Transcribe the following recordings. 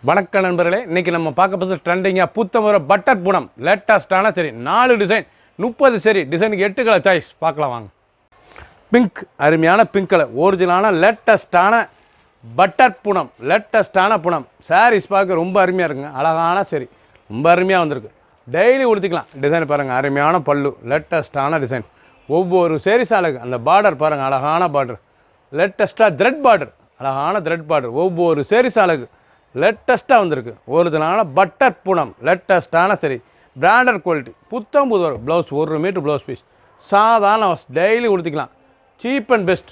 வணக்கம் நண்பர்களே, இன்றைக்கி நம்ம பார்க்க போகிறது ட்ரெண்டிங்காக புத்தமுறை பட்டர் பூனம் லேட்டஸ்ட்டான சரி 4 டிசைன் 30 சரி டிசைனுக்கு 8 கலர் சாய்ஸ் பார்க்கலாம் வாங்க. பிங்க், அருமையான பிங்க் கலர், ஒரிஜினலான லேட்டஸ்ட்டான பட்டர் பூனம், லேட்டஸ்ட்டான பூனம் சாரீஸ் பார்க்க ரொம்ப அருமையாக இருக்குங்க. அழகான சரி ரொம்ப அருமையாக வந்திருக்கு, டெய்லி உடுத்திக்கலாம். டிசைன் பாருங்கள், அருமையான பல்லு, லேட்டஸ்ட்டான டிசைன். ஒவ்வொரு சேரீஸ் அழகு, அந்த பார்டர் பாருங்கள், அழகான பார்டர், லேட்டஸ்ட்டாக த்ரெட் பார்டர், அழகான த்ரெட் பார்டர். ஒவ்வொரு சேரீஸ் அழகு லேட்டஸ்ட்டாக வந்திருக்கு. ஒரிஜினலான பட்டர் பூனம் லேட்டஸ்ட்டான சரி, பிராண்டட் குவாலிட்டி, புத்தம் புது ப்ளவுஸ், 1 மீட்டர் ப்ளவுஸ் பீஸ், சாதாரண டெய்லி உடுத்திக்கலாம். சீப் அண்ட் பெஸ்ட்,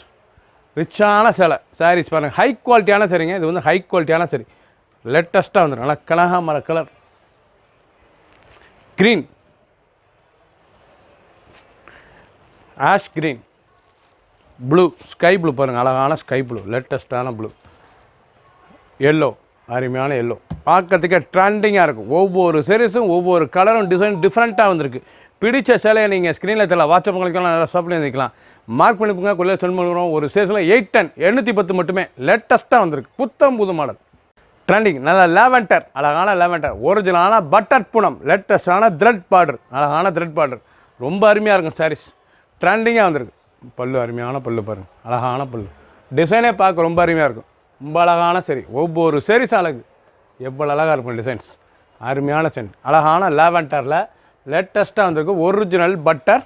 ரிச்சான சேலை சாரீஸ் பாருங்கள், ஹை குவாலிட்டியான சரிங்க. இது வந்து ஹை குவாலிட்டியான சரி, லேட்டஸ்ட்டாக வந்துடும். நல்லா கனகாமர colour, green, ash green, blue, sky blue பாருங்கள், அழகான ஸ்கை ப்ளூ, லேட்டஸ்ட்டான ப்ளூ, எல்லோ, அருமையான எல்லோ, பார்க்கறதுக்கே ட்ரெண்டிங்காக இருக்கும். ஒவ்வொரு சீரீஸும் ஒவ்வொரு கலரும் டிசைன் டிஃப்ரெண்ட்டாக வந்திருக்கு. பிடிச்ச சேலையை நீங்கள் ஸ்க்ரீனில் தெரியல, வாட்ஸ்அப் பண்ணிக்கலாம், நல்லா ஷாப்பில் இருந்துக்கலாம். மார்க் பண்ணிப்போங்க, கொள்ளைய சொல் பண்ணுறோம். ஒரு சீரீஸில் 810 810 மட்டுமே, லேட்டஸ்ட்டாக வந்திருக்கு. புத்தம் புது மாடல் ட்ரெண்டிங், நல்லா லேவெண்டர், அழகான லேவெண்டர், ஒரிஜினலான பட்டர் பூனம், லேட்டஸ்டான த்ரெட் பார்டர், அழகான த்ரெட் பார்டர், ரொம்ப அருமையாக இருக்கும் சாரீஸ், ட்ரெண்டிங்காக வந்திருக்கு. பல்லு, அருமையான பல்லு பாருங்கள், அழகான பல்லு, டிசைனே பார்க்க ரொம்ப அருமையாக இருக்கும். ரொம்ப அழகான சரி, ஒவ்வொரு சீரீஸ் அழகு, எவ்வளோ அழகாக இருக்கும் டிசைன்ஸ், அருமையான சென், அழகான லேவெண்டரில் லேட்டஸ்ட்டாக வந்திருக்கு. ஒரிஜினல் பட்டர்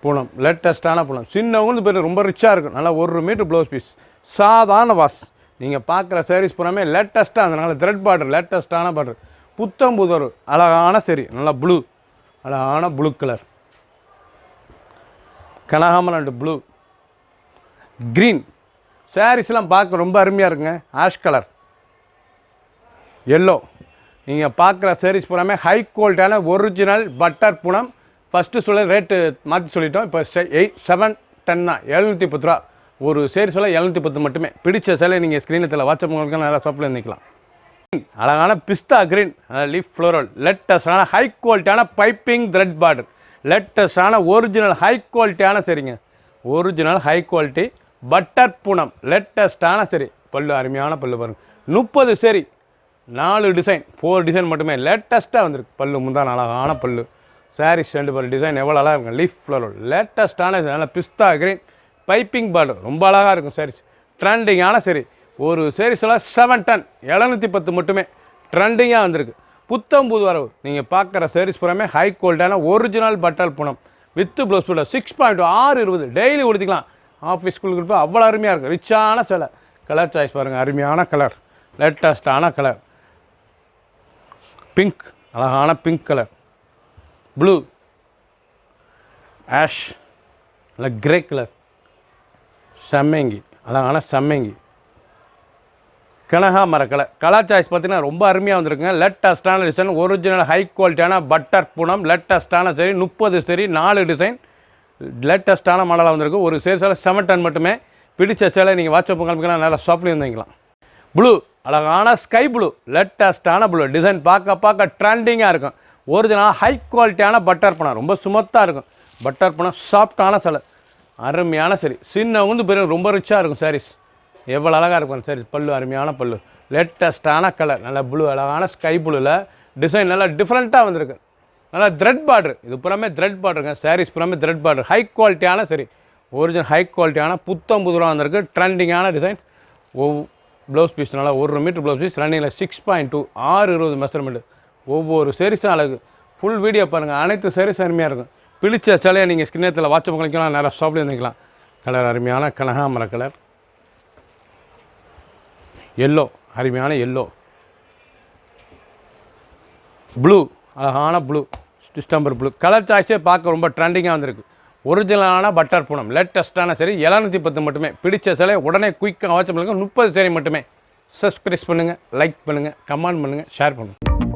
பூனம், லேட்டஸ்ட்டான பூனம், சின்னவங்க பேர் ரொம்ப ரிச்சாக இருக்கும். நல்லா 1 மீட்டர் ப்ளவுஸ் பீஸ், சாதாரண வாஸ். நீங்கள் பார்க்குற சாரீஸ் பூராமே லேட்டஸ்ட்டாக இருந்தனால த்ரெட் பார்டர், லேட்டஸ்ட்டான பார்டர், புத்தம் புதர், அழகான சரி, நல்லா ப்ளூ, அழகான ப்ளூ கலர், கனகாமரண்ட் ப்ளூ, க்ரீன் சாரீஸ்லாம் பார்க்க ரொம்ப அருமையாக இருக்குங்க. Ash colour, yellow. நீங்கள் பார்க்குற சாரீஸ் பூராமே ஹை குவாலிட்டியான ஒரிஜினல் பட்டர் பூனம். ஃபஸ்ட்டு சொல்ல ரேட்டு மாற்றி சொல்லிட்டோம். இப்போ 710 தான், 710 ரூபா. ஒரு சாரீஸ் சொல்ல 710 மட்டுமே. பிடிச்ச சேலை நீங்கள் ஸ்க்ரீனில் வாட்ஸ்அப் உங்களுக்கு நல்லா ஷாப்பில் இருந்துக்கலாம். அழகான பிஸ்தா க்ரீன், லீஃப் ஃப்ளோரல், லேட்டஸ்டான ஹை குவாலிட்டியான பைப்பிங் த்ரெட் பார்டர், லேட்டஸ்டான ஒரிஜினல் ஹை குவாலிட்டியான சரிங்க, original high quality butter Poonam, லேட்டஸ்ட்டான சரி. பல்லு, அருமையான பல்லு பாருங்கள், 30 சரி 4 டிசைன் 4 டிசைன் மட்டுமே, லேட்டஸ்ட்டாக வந்திருக்கு. பல்லு முந்தான அழகான பல்லு, சாரீஸ் 2 பல்லு, டிசைன் எவ்வளோ அழகாக இருக்கும். லீஃப் ஃப்ளோரல், லேட்டஸ்ட்டான நல்ல பிஸ்தா கிரீன் பைப்பிங் பார்டர், ரொம்ப அழகாக இருக்கும் சாரீஸ், ட்ரெண்டிங்கான சரி. ஒரு சாரீஸில் 710 710 மட்டுமே, ட்ரெண்டிங்காக வந்திருக்கு. புத்தம் புது வரவு. நீங்கள் பார்க்குற சாரீஸ் பூராமே ஹை குவாலிட்டியான original butter Poonam with blouse ஃபுல்லாக 6.620 டெய்லி கொடுத்துக்கலாம். ஆஃபீஸ் ஸ்கூலுக்கு போய் அவ்வளோ அருமையாக இருக்கும். ரிச்சான சேலை, கலர் சாய்ஸ் பாருங்கள், அருமையான கலர், லேட்டஸ்டான கலர், பிங்க், அழகான பிங்க் கலர், ப்ளூ, ஆஷ், நல்ல கிரே கலர், செம்மங்கி, அழகான செம்மங்கி, கனகாமர கலர். கலர் சாய்ஸ் பார்த்தீங்கன்னா ரொம்ப அருமையாக வந்திருக்குங்க. லேட்டஸ்டான டிசைன், ஒரிஜினல் ஹை குவாலிட்டியான பட்டர் பூனம், லேட்டஸ்டான சரி 30 சரி 4 டிசைன், லேட்டஸ்ட்டான மாடலாக வந்திருக்கு. ஒரு சேலை 710 மட்டுமே. பிடிச்ச சேலை நீங்கள் வாட்ஸ்அப் கிளம்பிக்கலாம், நல்லா ஷாப்லேயும் இருந்துக்கலாம். ப்ளூ, அழகான ஸ்கை ப்ளூ, லேட்டஸ்ட்டான ப்ளூ, டிசைன் பார்க்க ட்ரெண்டிங்காக இருக்கும். ஒரிஜினலாக ஹை குவாலிட்டியான பட்டர் பூனம், ரொம்ப சுமத்தாக இருக்கும். பட்டர் பூனம், சாஃப்டான சேலை, அருமையான சரி, சின்னவங்க பெரிய ரொம்ப ரிச்சாக இருக்கும் சாரீஸ், எவ்வளோ அழகாக இருக்கும் சாரீஸ். பல்லு, அருமையான பல்லு, லேட்டஸ்ட்டான கலர், நல்ல ப்ளூ, அழகான ஸ்கை ப்ளூவில் டிசைன் நல்லா டிஃப்ரெண்ட்டாக வந்திருக்கு. நல்லா த்ரெட் பார்டர், இது புறமே த்ரெட் பார்டருங்க. சாரீஸ் புறமே த்ரெட் பார்டர், ஹை குவாலிட்டியான சரி, ஒரிஜினல் ஹை குவாலிட்டியான புத்தம் புதுராக வந்திருக்கு. ட்ரெண்டிங்கான டிசைன். ப்ளவுஸ் பீஸ் நல்லா 1 மீட்டர் ப்ளவுஸ் பீஸ், ரன்னிங்கில் 6.2 620 மெஷர்மெண்ட்டு. ஒவ்வொரு சாரீஸும் அழகு. ஃபுல் வீடியோ பாருங்கள், அனைத்து சாரீஸும் அருமையாக இருக்கும். பிடிச்ச சேலையை நீங்கள் ஸ்கிரீனில் வாட்ஸ்அப் பண்ணிக்கலாம், நிறையா ஷாப்லேயே இருந்துக்கலாம். கலர், அருமையான கனகாமர கலர், எல்லோ, அருமையான எல்லோ, ப்ளூ, அழகான ப்ளூ, டிஸ்டம்பர் ப்ளூ. கலர் சாய்ஸே பார்க்க ரொம்ப ட்ரெண்டிங்காக வந்திருக்கு. ஒரிஜினலான பட்டர் பூனம், லேட்டஸ்ட்டான சரி 710 மட்டுமே. பிடிச்ச சேலை உடனே குயிக்காக வாட்ஸ்அப் பண்ணுங்கள். 30 சரி மட்டுமே. சப்ஸ்கிரைப் பண்ணுங்கள், லைக் பண்ணுங்கள், கமெண்ட் பண்ணுங்கள், ஷேர் பண்ணுங்கள்.